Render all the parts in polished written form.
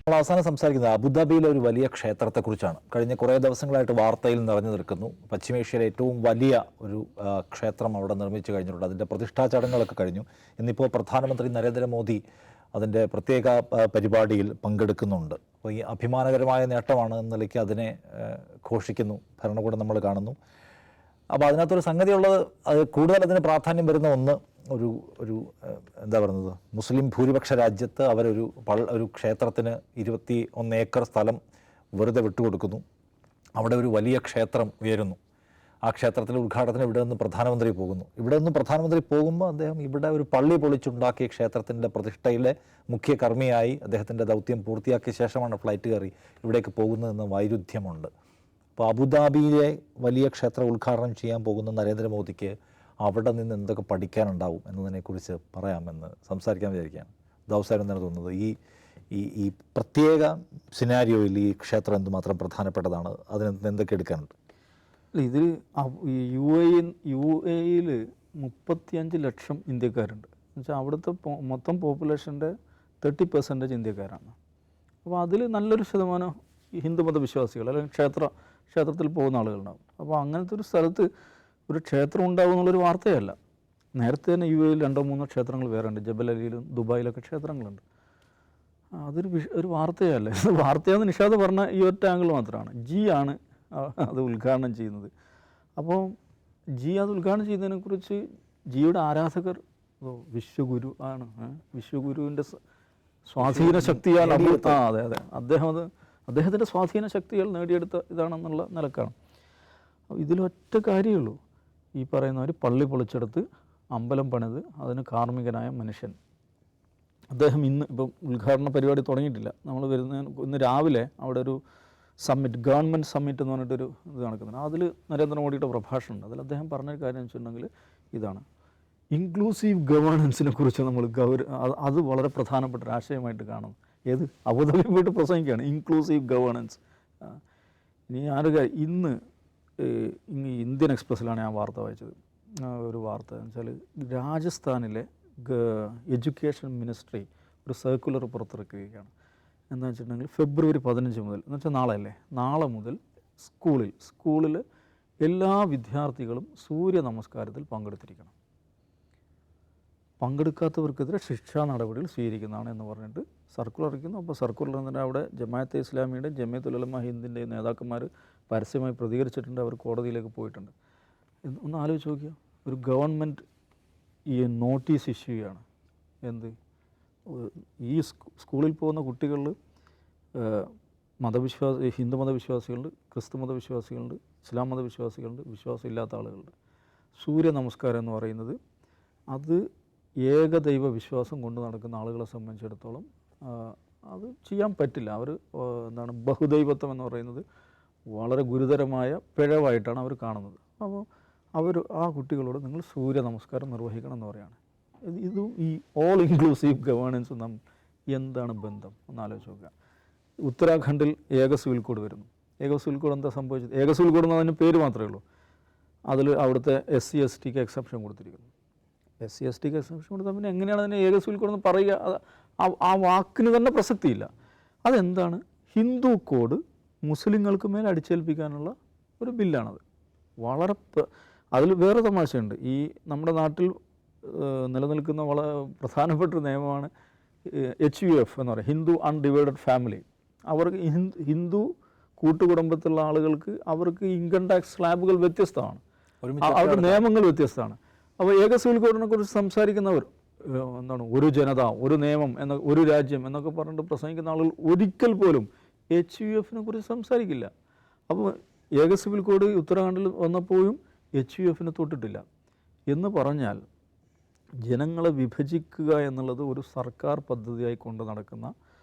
നമ്മൾ അവസാനം സംസാരിക്കുന്നത് അബുദാബിയിലെ ഒരു വലിയ ക്ഷേത്രത്തെക്കുറിച്ചാണ്. കഴിഞ്ഞ കുറേ ദിവസങ്ങളായിട്ട് വാർത്തയിൽ നിറഞ്ഞു നിൽക്കുന്നു. പശ്ചിമേഷ്യയിലെ ഏറ്റവും വലിയ ഒരു ക്ഷേത്രം അവിടെ നിർമ്മിച്ചു കഴിഞ്ഞിട്ടുണ്ട്. അതിൻ്റെ പ്രതിഷ്ഠാ ചടങ്ങുകളൊക്കെ കഴിഞ്ഞു. ഇന്നിപ്പോൾ പ്രധാനമന്ത്രി നരേന്ദ്രമോദി അതിൻ്റെ പ്രത്യേക പരിപാടിയിൽ പങ്കെടുക്കുന്നുണ്ട്. അപ്പോൾ ഈ അഭിമാനകരമായ നേട്ടമാണ് എന്ന നിലയ്ക്ക് അതിനെ ഘോഷിക്കുന്നു ഭരണകൂടം നമ്മൾ കാണുന്നു. അപ്പോൾ അതിനകത്തൊരു സംഗതിയുള്ളത്, അത് കൂടുതൽ അതിന് പ്രാധാന്യം വരുന്ന ഒന്ന്, ഒരു എന്താ പറയുന്നത്, മുസ്ലിം ഭൂരിപക്ഷ രാജ്യത്ത് ഒരു ക്ഷേത്രത്തിന് 21 ഏക്കർ സ്ഥലം വെറുതെ വിട്ടുകൊടുക്കുന്നു. അവിടെ ഒരു വലിയ ക്ഷേത്രം ഉയരുന്നു. ആ ക്ഷേത്രത്തിലെ ഉദ്ഘാടനത്തിന് ഇവിടെ നിന്ന് പ്രധാനമന്ത്രി പോകുന്നു. ഇവിടെ നിന്ന് പ്രധാനമന്ത്രി പോകുമ്പോൾ അദ്ദേഹം ഇവിടെ ഒരു പള്ളി പൊളിച്ചുണ്ടാക്കിയ ക്ഷേത്രത്തിൻ്റെ പ്രതിഷ്ഠയിലെ മുഖ്യ കർമ്മിയായി അദ്ദേഹത്തിൻ്റെ ദൗത്യം പൂർത്തിയാക്കിയ ശേഷമാണ് ഫ്ലൈറ്റ് കയറി ഇവിടേക്ക് പോകുന്നതെന്ന് വൈരുദ്ധ്യമുണ്ട്. അപ്പോൾ അബുദാബിയിലെ വലിയ ക്ഷേത്രം ഉദ്ഘാടനം ചെയ്യാൻ പോകുന്ന നരേന്ദ്രമോദിക്ക് അവിടെ നിന്ന് എന്തൊക്കെ പഠിക്കാനുണ്ടാവും എന്നതിനെക്കുറിച്ച് പറയാമെന്ന് സംസാരിക്കാൻ വിചാരിക്കുകയാണ്. ദൗസാരം എന്താണ് തോന്നുന്നത്, ഈ പ്രത്യേക സിനാരിയോയിൽ ഈ ക്ഷേത്രം എന്തുമാത്രം പ്രധാനപ്പെട്ടതാണ്, അതിന് എന്തൊക്കെ എടുക്കാനുണ്ട്? ഇതിൽ യു എയിൽ 35 ലക്ഷം ഇന്ത്യക്കാരുണ്ട്. എന്നുവെച്ചാൽ അവിടുത്തെ മൊത്തം പോപ്പുലേഷൻ്റെ 30% ഇന്ത്യക്കാരാണ്. അപ്പോൾ അതിൽ നല്ലൊരു ശതമാനം ഹിന്ദുമത വിശ്വാസികൾ അല്ലെങ്കിൽ ക്ഷേത്രത്തിൽ പോകുന്ന ആളുകളുണ്ടാകും. അപ്പോൾ അങ്ങനത്തെ ഒരു സ്ഥലത്ത് ഒരു ക്ഷേത്രം ഉണ്ടാവും എന്നുള്ളൊരു വാർത്തയല്ല. നേരത്തെ തന്നെ യു എയിൽ 2-3 ക്ഷേത്രങ്ങൾ വേറെ ഉണ്ട്. ജബൽ അലിയിലും ദുബായിലൊക്കെ ക്ഷേത്രങ്ങളുണ്ട്. ഒരു വാർത്തയല്ല. വാർത്തയാണെന്ന് നിഷാദ് പറഞ്ഞ ഈ ഒറ്റ ആംഗിൾ മാത്രമാണ്. ആണ് അത് ഉദ്ഘാടനം ചെയ്യുന്നത്. അപ്പോൾ അത് ഉദ്ഘാടനം ചെയ്യുന്നതിനെക്കുറിച്ച് ജിയുടെ ആരാധകർ വിശ്വഗുരു ആണ്, വിശ്വഗുരുവിൻ്റെ സ്വാധീന ശക്തിയാൽ അതെ അദ്ദേഹത്തിൻ്റെ സ്വാധീന ശക്തികൾ നേടിയെടുത്ത ഇതാണെന്നുള്ള നിലക്കാണ്. ഇതിലൊറ്റ കാര്യമുള്ളൂ, ഈ പറയുന്ന ഒരു പള്ളി പൊളിച്ചെടുത്ത് അമ്പലം പണിത് അതിന് കാർമ്മികനായ മനുഷ്യൻ അദ്ദേഹം ഇപ്പം ഉദ്ഘാടന പരിപാടി തുടങ്ങിയിട്ടില്ല. നമ്മൾ ഇന്ന് രാവിലെ അവിടെ ഒരു ഗവൺമെൻറ് സമ്മിറ്റ് എന്ന് പറഞ്ഞിട്ടൊരു ഇത് നടക്കുന്നുണ്ട്. അതിൽ നരേന്ദ്രമോദിയുടെ പ്രഭാഷണമുണ്ട്. അതിൽ അദ്ദേഹം പറഞ്ഞൊരു കാര്യം എന്ന് വെച്ചിട്ടുണ്ടെങ്കിൽ ഇതാണ്, ഇൻക്ലൂസീവ് ഗവേണൻസിനെ കുറിച്ച് നമ്മൾ അത് വളരെ പ്രധാനപ്പെട്ട ഒരു ആശയമായിട്ട് കാണുന്നു. ഏത് അബുദാബി പോയിട്ട് പ്രസംഗിക്കുകയാണ് ഇൻക്ലൂസീവ് ഗവേണൻസ്. ഇനി ഇന്ന് ഇന്ത്യൻ എക്സ്പ്രസ്സിലാണ് ഞാൻ വാർത്ത വായിച്ചത്. ഒരു വാർത്ത എന്ന് വെച്ചാൽ രാജസ്ഥാനിലെ എഡ്യൂക്കേഷൻ മിനിസ്ട്രി ഒരു സർക്കുലർ പുറത്തിറക്കുകയാണ്. എന്താണെന്ന് വെച്ചിട്ടുണ്ടെങ്കിൽ ഫെബ്രുവരി 15 മുതൽ, എന്ന് വെച്ചാൽ നാളെ മുതൽ സ്കൂളിൽ എല്ലാ വിദ്യാർത്ഥികളും സൂര്യ നമസ്കാരത്തിൽ പങ്കെടുത്തിരിക്കണം. പങ്കെടുക്കാത്തവർക്കെതിരെ ശിക്ഷാ നടപടികൾ സ്വീകരിക്കുന്നതാണ് എന്ന് പറഞ്ഞിട്ട് സർക്കുലർ ഇറക്കുന്നു. അപ്പോൾ സർക്കുലർ എന്നിട്ട് അവിടെ ജമാഅത്തെ ഇസ്ലാമിയുടെയും ജമിയത്തുൽ ഉലമ ഹിന്ദിൻ്റെയും നേതാക്കന്മാർ പരസ്യമായി പ്രതികരിച്ചിട്ടുണ്ട്. അവർ കോടതിയിലേക്ക് പോയിട്ടുണ്ട്. ഒന്ന് ആലോചിച്ച് നോക്കിയാൽ, ഒരു ഗവൺമെൻറ് ഈ നോട്ടീസ് ഇഷ്യൂ ചെയ്യാണ്. ഈ സ്കൂളിൽ പോകുന്ന കുട്ടികളിൽ ഹിന്ദു മതവിശ്വാസികളുണ്ട്, ക്രിസ്തു മതവിശ്വാസികളുണ്ട്, ഇസ്ലാം മതവിശ്വാസികളുണ്ട്, വിശ്വാസമില്ലാത്ത ആളുകളുണ്ട്. സൂര്യ നമസ്കാരം എന്ന് പറയുന്നത് അത് ഏകദൈവ വിശ്വാസം കൊണ്ട് നടക്കുന്ന ആളുകളെ സംബന്ധിച്ചിടത്തോളം അത് ചെയ്യാൻ പറ്റില്ല. ബഹുദൈവത്വം എന്ന് പറയുന്നത് വളരെ ഗുരുതരമായ പിഴവായിട്ടാണ് അവർ കാണുന്നത്. അപ്പോൾ ആ കുട്ടികളോട് നിങ്ങൾ സൂര്യ നമസ്കാരം നിർവഹിക്കണം എന്ന് പറയുകയാണ്. ഇതും ഈ ഓൾ ഇൻക്ലൂസീവ് ഗവേണൻസും എന്താണ് ബന്ധം ഒന്ന് ആലോചിച്ച് നോക്കുക. ഉത്തരാഖണ്ഡിൽ ഏക സിവിൽ കോഡ് വരുന്നു. ഏക സിവിൽ കോഡ് എന്താ സംഭവിച്ചത്? ഏക സിവിൽ കോഡ് എന്നതിന് പേര് മാത്രമേ ഉള്ളൂ. അതിൽ അവിടുത്തെ SC STക്ക് എക്സെപ്ഷൻ കൊടുത്തിരിക്കുന്നു. SC STക്ക് എക്സെപ്ഷൻ കൊടുത്താൽ പിന്നെ എങ്ങനെയാണ് അതിനെ ഏക സിവിൽ കോഡ് എന്ന് പറയുക? ആ വാക്കിന് തന്നെ പ്രസക്തിയില്ല. അതെന്താണ്? ഹിന്ദു കോഡ് മുസ്ലിങ്ങൾക്ക് മേൽ അടിച്ചേൽപ്പിക്കാനുള്ള ഒരു ബില്ലാണത്. അതിൽ വേറെ തമാശയുണ്ട്. ഈ നമ്മുടെ നാട്ടിൽ നിലനിൽക്കുന്ന വളരെ പ്രധാനപ്പെട്ടൊരു നിയമമാണ് HUF എന്ന് പറയുന്നത്, ഹിന്ദു അൺഡിവൈഡഡ് ഫാമിലി. അവർക്ക് ഹിന്ദു കൂട്ടുകുടുംബത്തിലുള്ള ആളുകൾക്ക് അവർക്ക് ഇൻകം ടാക്സ് സ്ലാബുകൾ വ്യത്യസ്തമാണ്, അവരുടെ നിയമങ്ങൾ വ്യത്യസ്തമാണ്. അപ്പോൾ ഏക സിവിൽ കോഡിനെ കുറിച്ച് സംസാരിക്കുന്നവർ ഒരു ജനത, ഒരു നിയമം ഒരു രാജ്യം എന്നൊക്കെ പറഞ്ഞിട്ട് പ്രസംഗിക്കുന്ന ആളുകൾ ഒരിക്കൽ പോലും HUFനെ കുറിച്ച് സംസാരിക്കില്ല. അപ്പോൾ ഏക സിവിൽ കോഡ് ഉത്തരാഖണ്ഡിൽ വന്നപ്പോഴും HUFനെ തൊട്ടിട്ടില്ല. എന്ന് പറഞ്ഞാൽ ജനങ്ങളെ വിഭജിക്കുക എന്നുള്ളത് ഒരു സർക്കാർ പദ്ധതിയായി കൊണ്ട് നടക്കുന്ന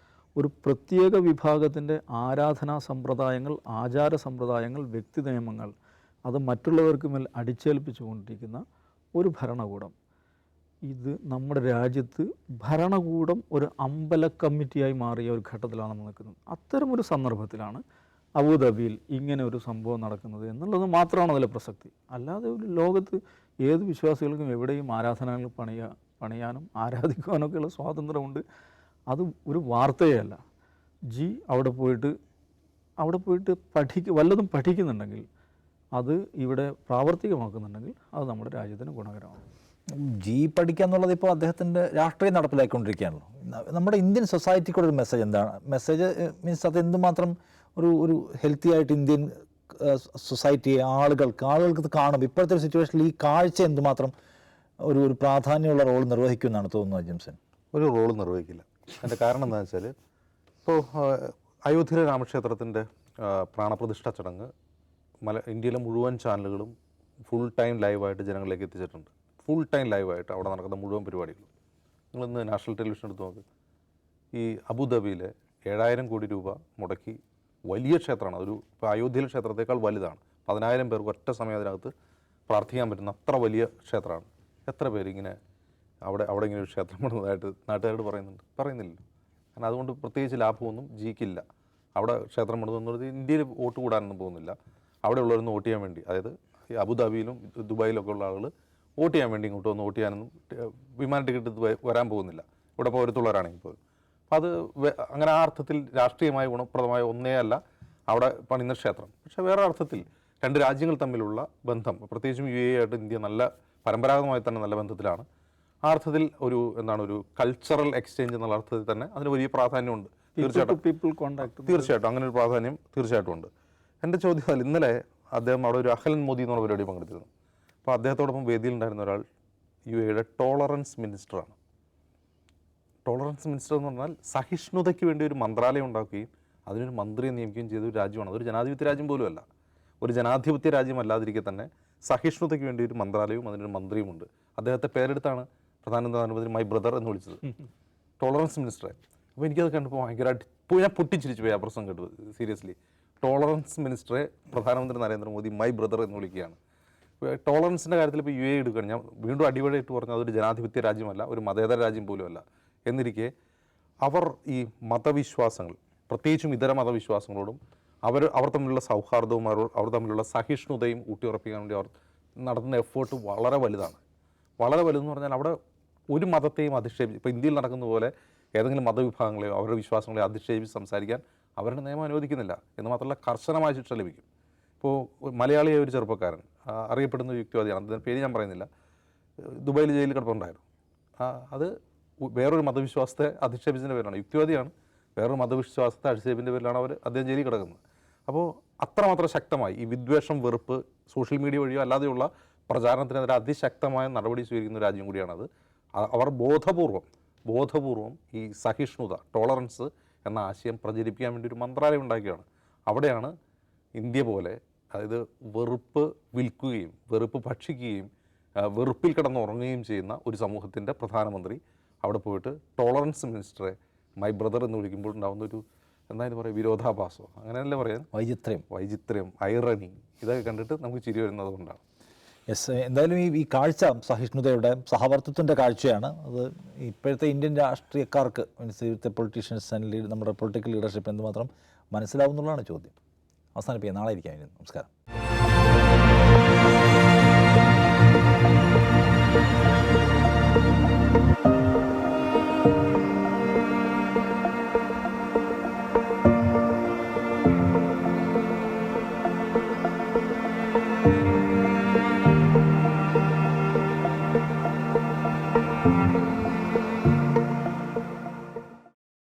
ഒരു പ്രത്യേക വിഭാഗത്തിൻ്റെ ആരാധനാ സമ്പ്രദായങ്ങൾ, ആചാര സമ്പ്രദായങ്ങൾ, വ്യക്തി നിയമങ്ങൾ അത് മറ്റുള്ളവർക്ക് മേൽ അടിച്ചേൽപ്പിച്ചുകൊണ്ടിരിക്കുന്ന ഒരു ഭരണകൂടം. ഇത് നമ്മുടെ രാജ്യത്ത് ഭരണകൂടം ഒരു അമ്പല കമ്മിറ്റിയായി മാറിയ ഒരു ഘട്ടത്തിലാണ് നമ്മൾ നിൽക്കുന്നത്. അത്തരമൊരു സന്ദർഭത്തിലാണ് അബുദാബിയിൽ ഇങ്ങനെ ഒരു സംഭവം നടക്കുന്നത് എന്നുള്ളത് മാത്രമാണ് അതിലെ പ്രസക്തി. അല്ലാതെ ഒരു ലോകത്ത് ഏത് വിശ്വാസികൾക്കും എവിടെയും ആരാധനകൾ പണിയാനും ആരാധിക്കാനൊക്കെയുള്ള സ്വാതന്ത്ര്യമുണ്ട്. അത് ഒരു വാർത്തയേ അല്ല. അവിടെ പോയിട്ട് വല്ലതും പഠിക്കുന്നുണ്ടെങ്കിൽ അത് ഇവിടെ പ്രാവർത്തികമാക്കുന്നുണ്ടെങ്കിൽ അത് നമ്മുടെ രാജ്യത്തിന് ഗുണകരമാണ്. പഠിക്കുക എന്നുള്ളത് ഇപ്പോൾ അദ്ദേഹത്തിൻ്റെ രാഷ്ട്രീയം നടപ്പിലാക്കിക്കൊണ്ടിരിക്കുകയാണല്ലോ. നമ്മുടെ ഇന്ത്യൻ സൊസൈറ്റിക്കുള്ള ഒരു മെസ്സേജ് എന്താണ്? മെസ്സേജ് മീൻസ് അത് എന്തുമാത്രം ഒരു ഹെൽത്തി ആയിട്ട് ഇന്ത്യൻ സൊസൈറ്റിയെ ആളുകൾക്ക് കാണും. ഇപ്പോഴത്തെ ഒരു സിറ്റുവേഷനിൽ ഈ കാഴ്ച എന്തുമാത്രം ഒരു പ്രാധാന്യമുള്ള റോൾ നിർവഹിക്കുമെന്നാണ് തോന്നുന്നത് ജിംസൺ? ഒരു റോൾ നിർവഹിക്കില്ല. അതിൻ്റെ കാരണം എന്താണെന്ന് വെച്ചാൽ, ഇപ്പോൾ അയോധ്യയിലെ രാമക്ഷേത്രത്തിൻ്റെ പ്രാണപ്രതിഷ്ഠാ ചടങ്ങ് ഇന്ത്യയിലെ മുഴുവൻ ചാനലുകളും ഫുൾ ടൈം ലൈവായിട്ട് ജനങ്ങളിലേക്ക് എത്തിച്ചിട്ടുണ്ട്. ഫുൾ ടൈം ലൈവായിട്ട് അവിടെ നടക്കുന്ന മുഴുവൻ പരിപാടികളും. നിങ്ങളിന്ന് നാഷണൽ ടെലിവിഷൻ എടുത്ത് നോക്ക്. ഈ അബുദാബിയിലെ 7,000 കോടി രൂപ മുടക്കി വലിയ ക്ഷേത്രമാണ്. ഇപ്പോൾ അയോധ്യയിലെ ക്ഷേത്രത്തേക്കാൾ വലുതാണ്. 10,000 പേർക്ക് ഒറ്റ സമയം അതിനകത്ത് പ്രാർത്ഥിക്കാൻ പറ്റുന്ന അത്ര വലിയ ക്ഷേത്രമാണ്. എത്ര പേരിങ്ങനെ അവിടെ ഇങ്ങനെ ഒരു ക്ഷേത്രം പണിതായിട്ട് നാട്ടുകാരോട് പറയുന്നില്ലല്ലോ. കാരണം അതുകൊണ്ട് പ്രത്യേകിച്ച് ലാഭമൊന്നും ജിക്കില്ല. അവിടെ ക്ഷേത്രം പണിതെന്നുള്ളത് ഇന്ത്യയിൽ വോട്ട് കൂടാനൊന്നും പോകുന്നില്ല. അവിടെയുള്ളവരൊന്നും വോട്ട് ചെയ്യാൻ വേണ്ടി, അതായത് ഈ അബുദാബിയിലും ദുബായിലൊക്കെ ഉള്ള ആളുകൾ വോട്ട് ചെയ്യാൻ വേണ്ടി ഇങ്ങോട്ട് വന്ന് വോട്ട് ചെയ്യാനൊന്നും വിമാന ടിക്കറ്റ് വരാൻ പോകുന്നില്ല. ഇവിടെ പൗരത്തുള്ളവരാണെങ്കിൽ പോലും. അപ്പോൾ അത് അങ്ങനെ ആ അർത്ഥത്തിൽ രാഷ്ട്രീയമായ ഗുണപ്രദമായ ഒന്നേ അല്ല അവിടെ പണിയുന്ന ക്ഷേത്രം. പക്ഷേ വേറെ അർത്ഥത്തിൽ രണ്ട് രാജ്യങ്ങൾ തമ്മിലുള്ള ബന്ധം, പ്രത്യേകിച്ചും UAE ആയിട്ട് ഇന്ത്യ നല്ല പരമ്പരാഗതമായി തന്നെ നല്ല ബന്ധത്തിലാണ്. ആ അർത്ഥത്തിൽ ഒരു കൾച്ചറൽ എക്സ്ചേഞ്ച് എന്നുള്ള അർത്ഥത്തിൽ തന്നെ അതിന് വലിയ പ്രാധാന്യമുണ്ട്. തീർച്ചയായിട്ടും അങ്ങനെ ഒരു പ്രാധാന്യം തീർച്ചയായിട്ടും ഉണ്ട്. എൻ്റെ ചോദ്യം, ഇന്നലെ അദ്ദേഹം അവിടെ ഒരു അഹ്ലൻ മോദി എന്നുള്ള പരിപാടി പങ്കെടുത്തിരുന്നു. അപ്പോൾ അദ്ദേഹത്തോടൊപ്പം വേദിയിലുണ്ടായിരുന്ന ഒരാൾ UAEയുടെ ടോളറൻസ് മിനിസ്റ്ററാണ്. ടോളറൻസ് മിനിസ്റ്റർ എന്ന് പറഞ്ഞാൽ സഹിഷ്ണുതയ്ക്ക് വേണ്ടി ഒരു മന്ത്രാലയം ഉണ്ടാക്കുകയും അതിനൊരു മന്ത്രിയെ നിയമിക്കുകയും ചെയ്ത ഒരു രാജ്യമാണ്. അതൊരു ജനാധിപത്യ രാജ്യം പോലും അല്ല. ഒരു ജനാധിപത്യ രാജ്യം അല്ലാതിരിക്കെ തന്നെ സഹിഷ്ണുതയ്ക്ക് വേണ്ടി ഒരു മന്ത്രാലയവും അതിനൊരു മന്ത്രിയുമുണ്ട്. അദ്ദേഹത്തെ പേരെടുത്താണ് പ്രധാനമന്ത്രി മൈ ബ്രദർ എന്ന് വിളിച്ചത്, ടോളറൻസ് മിനിസ്റ്ററെ. അപ്പോൾ എനിക്കത് കണ്ടപ്പോൾ ഭയങ്കരമായിട്ട് ഞാൻ പൊട്ടിച്ചിരിച്ചു പോയി ആ പ്രസംഗം കേട്ടു. സീരിയസ്ലി, ടോളറൻസ് മിനിസ്റ്ററെ പ്രധാനമന്ത്രി നരേന്ദ്രമോദി മൈ ബ്രദർ എന്ന് വിളിക്കുകയാണ്. ടോളറൻസിൻ്റെ കാര്യത്തിൽ ഇപ്പോൾ UAE എടുക്കുകയാണ്. ഞാൻ വീണ്ടും അടിവരയിട്ട് പറഞ്ഞാൽ അതൊരു ജനാധിപത്യ രാജ്യമല്ല, ഒരു മതേതര രാജ്യം പോലും അല്ല. എന്നിരിക്കെ അവർ ഈ മതവിശ്വാസങ്ങൾ, പ്രത്യേകിച്ചും ഇതര മതവിശ്വാസങ്ങളോടും അവർ തമ്മിലുള്ള സൗഹാർദ്ദവും അവർ തമ്മിലുള്ള സഹിഷ്ണുതയും ഊട്ടിയുറപ്പിക്കാൻ വേണ്ടി അവർ നടത്തുന്ന എഫേർട്ട് വളരെ വലുതാണ്. വളരെ വലുതെന്ന് പറഞ്ഞാൽ അവിടെ ഒരു മതത്തെയും അധിക്ഷേപിച്ച്, ഇപ്പോൾ ഇന്ത്യയിൽ നടക്കുന്ന പോലെ ഏതെങ്കിലും മതവിഭാഗങ്ങളെയോ അവരുടെ വിശ്വാസങ്ങളെയോ അധിക്ഷേപിച്ച് സംസാരിക്കാൻ അവരുടെ നിയമം അനുവദിക്കുന്നില്ല. എന്ന് മാത്രമല്ല കർശനമായ ശിക്ഷ ലഭിക്കും. ഇപ്പോൾ മലയാളിയായ ഒരു ചെറുപ്പക്കാരൻ, അറിയപ്പെടുന്ന ഒരു യുക്തിവാദിയാണ്, അതിൻ്റെ പേര് ഞാൻ പറയുന്നില്ല, ദുബായിൽ ജയിലിൽ കിടപ്പുണ്ടായിരുന്നു. അത് വേറൊരു മതവിശ്വാസത്തെ അധിക്ഷേപിച്ചതിൻ്റെ പേരിലാണ്. യുക്തിവാദിയാണ്, വേറൊരു മതവിശ്വാസത്തെ അധിക്ഷേപിൻ്റെ പേരിലാണ് അദ്ദേഹം ജയിലിൽ കിടക്കുന്നത്. അപ്പോൾ അത്രമാത്രം ശക്തമായി ഈ വിദ്വേഷം, വെറുപ്പ് സോഷ്യൽ മീഡിയ വഴിയോ അല്ലാതെയുള്ള പ്രചാരണത്തിനെതിരെ അതിശക്തമായ നടപടി സ്വീകരിക്കുന്ന രാജ്യം കൂടിയാണത്. അവർ ബോധപൂർവം ഈ സഹിഷ്ണുത, ടോളറൻസ് എന്ന ആശയം പ്രചരിപ്പിക്കാൻ വേണ്ടി ഒരു മന്ത്രാലയം ഉണ്ടാക്കുകയാണ്. അവിടെയാണ് ഇന്ത്യ പോലെ, അതായത് വെറുപ്പ് വിൽക്കുകയും വെറുപ്പ് ഭക്ഷിക്കുകയും വെറുപ്പിൽ കിടന്നുറങ്ങുകയും ചെയ്യുന്ന ഒരു സമൂഹത്തിൻ്റെ പ്രധാനമന്ത്രി അവിടെ പോയിട്ട് ടോളറൻസ് മിനിസ്റ്ററെ മൈ ബ്രദർ എന്ന് വിളിക്കുമ്പോൾ ഉണ്ടാകുന്ന ഒരു എന്തായാലും പറയുക വിരോധാഭാസോ, അങ്ങനെയല്ലേ പറയാൻ, വൈചിത്ര്യം, ഐറണി, ഇതൊക്കെ കണ്ടിട്ട് നമുക്ക് ചിരി വരുന്നത് കൊണ്ടാണ്. എന്തായാലും ഈ കാഴ്ച സഹിഷ്ണുതയുടെ, സഹവർത്തിത്വത്തിൻ്റെ കാഴ്ചയാണ്. അത് ഇപ്പോഴത്തെ ഇന്ത്യൻ രാഷ്ട്രീയക്കാർക്ക്, മീൻസ് ഇവിടുത്തെ പൊളിറ്റീഷ്യൻസ് ആൻഡ് നമ്മുടെ പൊളിറ്റിക്കൽ ലീഡർഷിപ്പ് എന്തുമാത്രം മനസ്സിലാവുന്നുള്ളതാണ് ചോദ്യം. അവസാനിപ്പിക്കാം. നാളെ ഇരിക്കാം. നമസ്കാരം.